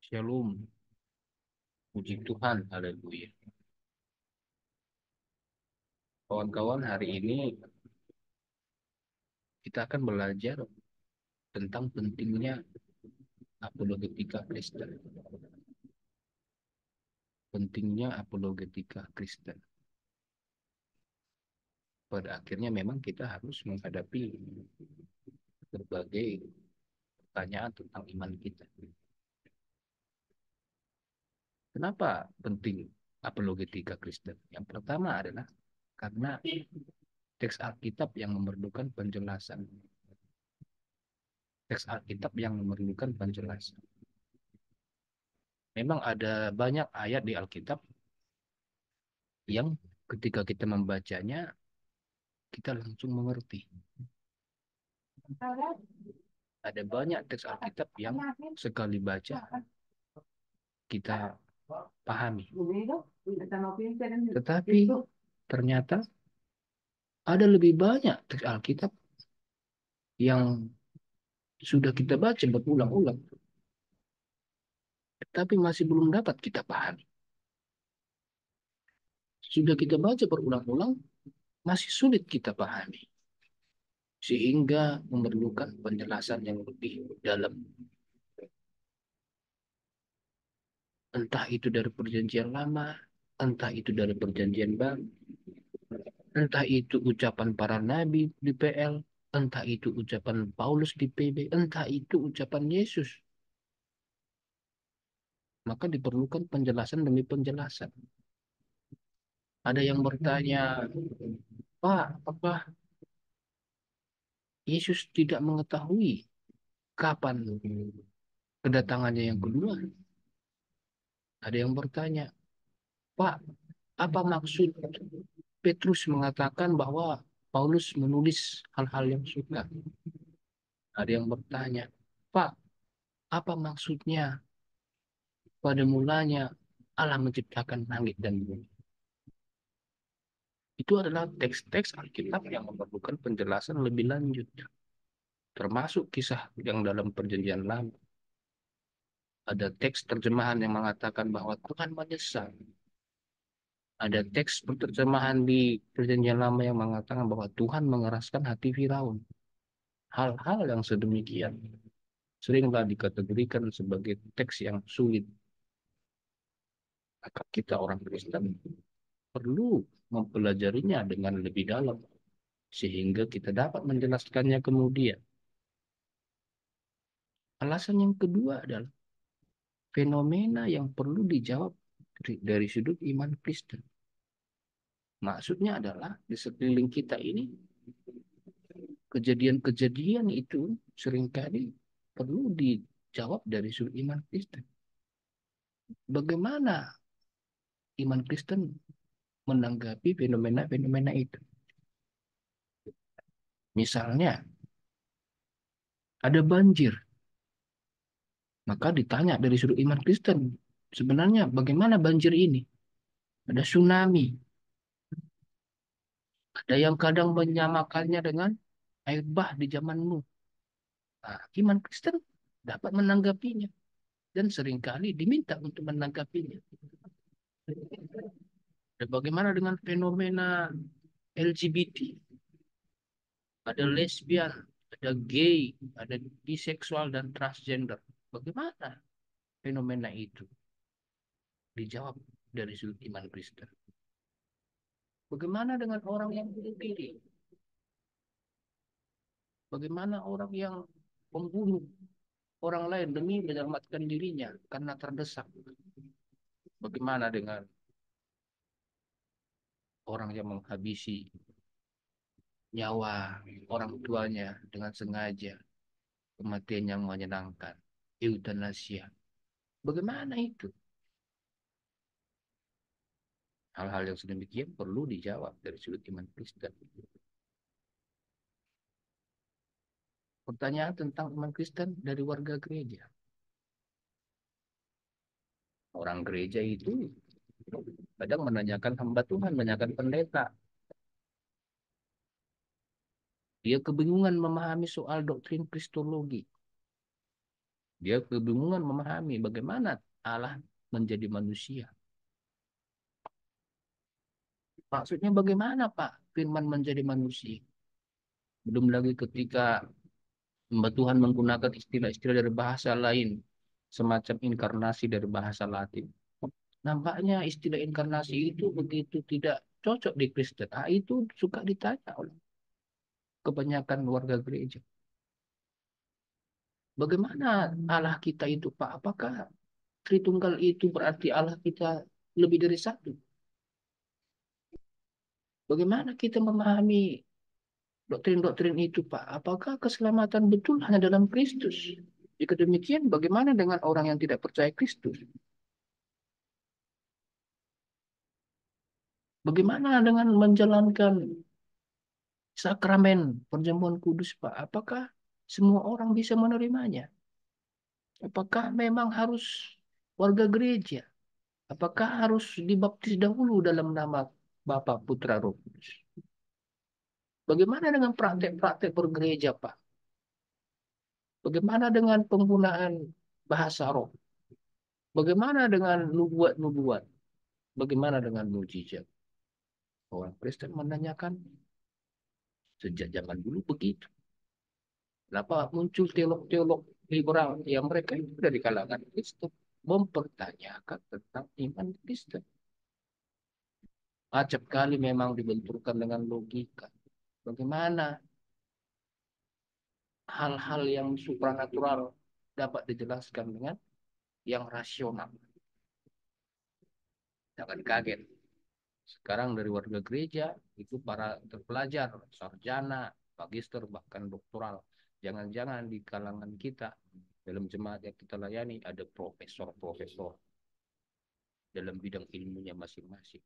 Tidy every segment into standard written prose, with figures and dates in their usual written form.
Shalom, puji Tuhan, haleluya. Kawan-kawan, hari ini kita akan belajar tentang pentingnya apologetika Kristen. Pentingnya apologetika Kristen. Pada akhirnya memang kita harus menghadapi berbagai pertanyaan tentang iman kita. Kenapa penting apologetika Kristen? Yang pertama adalah karena teks Alkitab yang memerlukan penjelasan. Teks Alkitab yang memerlukan penjelasan. Memang ada banyak ayat di Alkitab yang ketika kita membacanya, kita langsung mengerti. Ada banyak teks Alkitab yang sekali baca, kita pahami. Tetapi ternyata ada lebih banyak teks Alkitab yang sudah kita baca berulang-ulang, tetapi masih belum dapat kita pahami. Sudah kita baca berulang-ulang, masih sulit kita pahami. Sehingga memerlukan penjelasan yang lebih dalam. Entah itu dari perjanjian lama, entah itu dari perjanjian baru, entah itu ucapan para nabi di PL, entah itu ucapan Paulus di PB, entah itu ucapan Yesus. Maka diperlukan penjelasan demi penjelasan. Ada yang bertanya, Pak, apakah Yesus tidak mengetahui kapan kedatangannya yang kedua? Ada yang bertanya, Pak, apa maksud Petrus mengatakan bahwa Paulus menulis hal-hal yang suka? Ada yang bertanya, Pak, apa maksudnya pada mulanya Allah menciptakan langit dan bumi? Itu adalah teks-teks Alkitab yang memerlukan penjelasan lebih lanjut, termasuk kisah yang dalam perjanjian lama. Ada teks terjemahan yang mengatakan bahwa Tuhan menyesal. Ada teks terjemahan di perjanjian lama yang mengatakan bahwa Tuhan mengeraskan hati Firaun. Hal-hal yang sedemikian seringlah dikategorikan sebagai teks yang sulit. Maka kita orang Kristen perlu mempelajarinya dengan lebih dalam sehingga kita dapat menjelaskannya kemudian. Alasan yang kedua adalah fenomena yang perlu dijawab dari sudut iman Kristen. Maksudnya adalah di sekeliling kita ini kejadian-kejadian itu seringkali perlu dijawab dari sudut iman Kristen. Bagaimana iman Kristen menanggapi fenomena-fenomena itu? Misalnya, ada banjir, maka ditanya dari sudut iman Kristen, sebenarnya bagaimana banjir ini? Ada tsunami, ada yang kadang menyamakannya dengan air bah di zaman Nuh. Nah, iman Kristen dapat menanggapinya dan seringkali diminta untuk menanggapinya. Dan bagaimana dengan fenomena LGBT? Ada lesbian, ada gay, ada biseksual dan transgender. Bagaimana fenomena itu dijawab dari sudut iman Kristen? Bagaimana dengan orang yang bunuh diri? Bagaimana orang yang membunuh orang lain demi menyelamatkan dirinya karena terdesak? Bagaimana dengan orang yang menghabisi nyawa orang tuanya dengan sengaja, kematian yang menyenangkan, eutanasia? Bagaimana itu? Hal-hal yang sedemikian perlu dijawab dari sudut iman Kristen. Pertanyaan tentang iman Kristen dari warga gereja. Orang gereja itu kadang menanyakan hamba Tuhan, menanyakan pendeta. Dia kebingungan memahami soal doktrin Kristologi. Dia kebingungan memahami bagaimana Allah menjadi manusia. Maksudnya bagaimana Pak firman menjadi manusia? Belum lagi ketika Tuhan menggunakan istilah-istilah dari bahasa lain, semacam inkarnasi dari bahasa Latin. Nampaknya istilah inkarnasi itu begitu tidak cocok di Kristen. Ah, itu suka ditanya oleh kebanyakan warga gereja. Bagaimana Allah kita itu, Pak? Apakah Tritunggal itu berarti Allah kita lebih dari satu? Bagaimana kita memahami doktrin-doktrin itu, Pak? Apakah keselamatan betul hanya dalam Kristus? Jika demikian, bagaimana dengan orang yang tidak percaya Kristus? Bagaimana dengan menjalankan sakramen perjamuan kudus, Pak? Apakah semua orang bisa menerimanya? Apakah memang harus warga gereja? Apakah harus dibaptis dahulu dalam nama Bapa, Putra, Roh Kudus? Bagaimana dengan praktek-praktek bergereja, Pak? Bagaimana dengan penggunaan bahasa roh? Bagaimana dengan nubuat-nubuat? Bagaimana dengan mujizat? Orang Kristen menanyakan sejak zaman dulu begitu. Kenapa muncul teolog-teolog liberal yang mereka itu dari kalangan Kristen mempertanyakan tentang iman Kristen. Acap kali memang dibenturkan dengan logika. Bagaimana hal-hal yang supranatural dapat dijelaskan dengan yang rasional. Jangan kaget. Sekarang dari warga gereja itu para terpelajar, sarjana, magister, bahkan doktoral. Jangan-jangan di kalangan kita dalam jemaat yang kita layani ada profesor-profesor dalam bidang ilmunya masing-masing.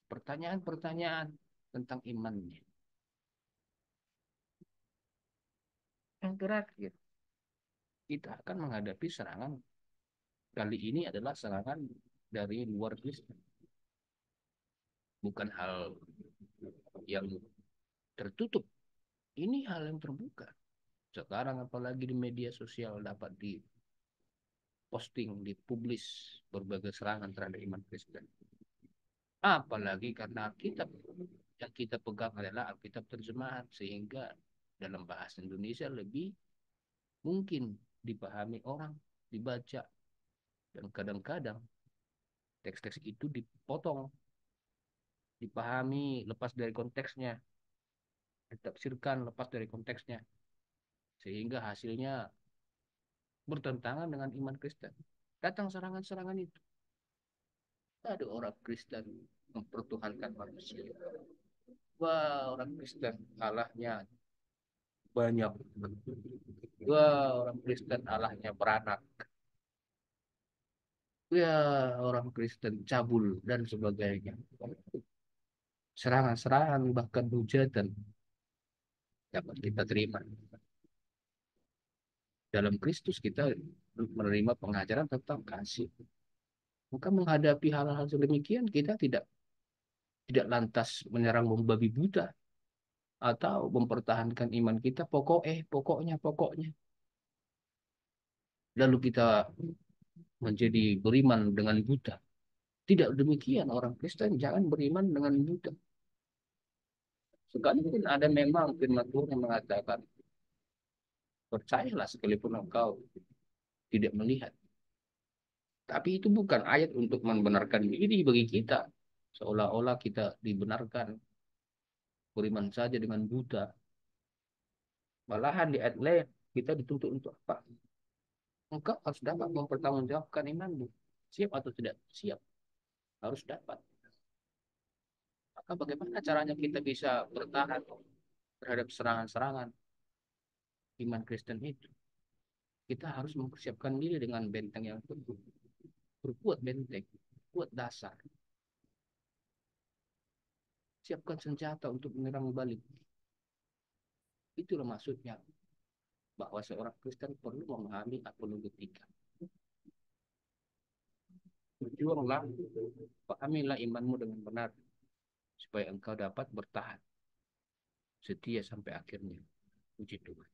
Pertanyaan-pertanyaan tentang imannya. Yang terakhir, kita akan menghadapi serangan. Kali ini adalah serangan dari luar Kristen. Bukan hal yang tertutup. Ini hal yang terbuka. Sekarang apalagi di media sosial dapat diposting, dipublis berbagai serangan terhadap iman Kristen. Apalagi karena Alkitab yang kita pegang adalah Alkitab terjemahan, sehingga dalam bahasa Indonesia lebih mungkin dipahami orang, dibaca, dan kadang-kadang teks-teks itu dipotong, dipahami lepas dari konteksnya, ditafsirkan lepas dari konteksnya, sehingga hasilnya bertentangan dengan iman Kristen. Datang serangan-serangan itu. Ada orang Kristen mempertuhankan manusia. Wah, orang Kristen Allahnya banyak. Wah, orang Kristen Allahnya beranak. Ya, orang Kristen cabul dan sebagainya. Serangan-serangan bahkan hujatan dapat kita terima. Dalam Kristus kita menerima pengajaran tentang kasih. Maka menghadapi hal-hal sedemikian kita tidak lantas menyerang membabi buta atau mempertahankan iman kita pokoknya. Lalu kita menjadi beriman dengan buta. Tidak demikian orang Kristen, jangan beriman dengan buta. Sekalipun ada memang firman Tuhan yang mengatakan, percayalah sekalipun engkau tidak melihat. Tapi itu bukan ayat untuk membenarkan diri bagi kita. Seolah-olah kita dibenarkan beriman saja dengan buta. Malahan di ayat lain kita dituntut untuk apa? Engkau harus dapat mempertanggungjawabkan imanmu. Siap atau tidak siap? Harus dapat. Maka bagaimana caranya kita bisa bertahan terhadap serangan-serangan iman Kristen itu? Kita harus mempersiapkan diri dengan benteng yang teguh. Berbuat benteng, buat dasar. Siapkan senjata untuk menyerang balik. Itulah maksudnya bahwa seorang Kristen perlu memahami apologetika. Berjuanglah, pahamilah imanmu dengan benar, supaya engkau dapat bertahan setia sampai akhirnya. Puji Tuhan.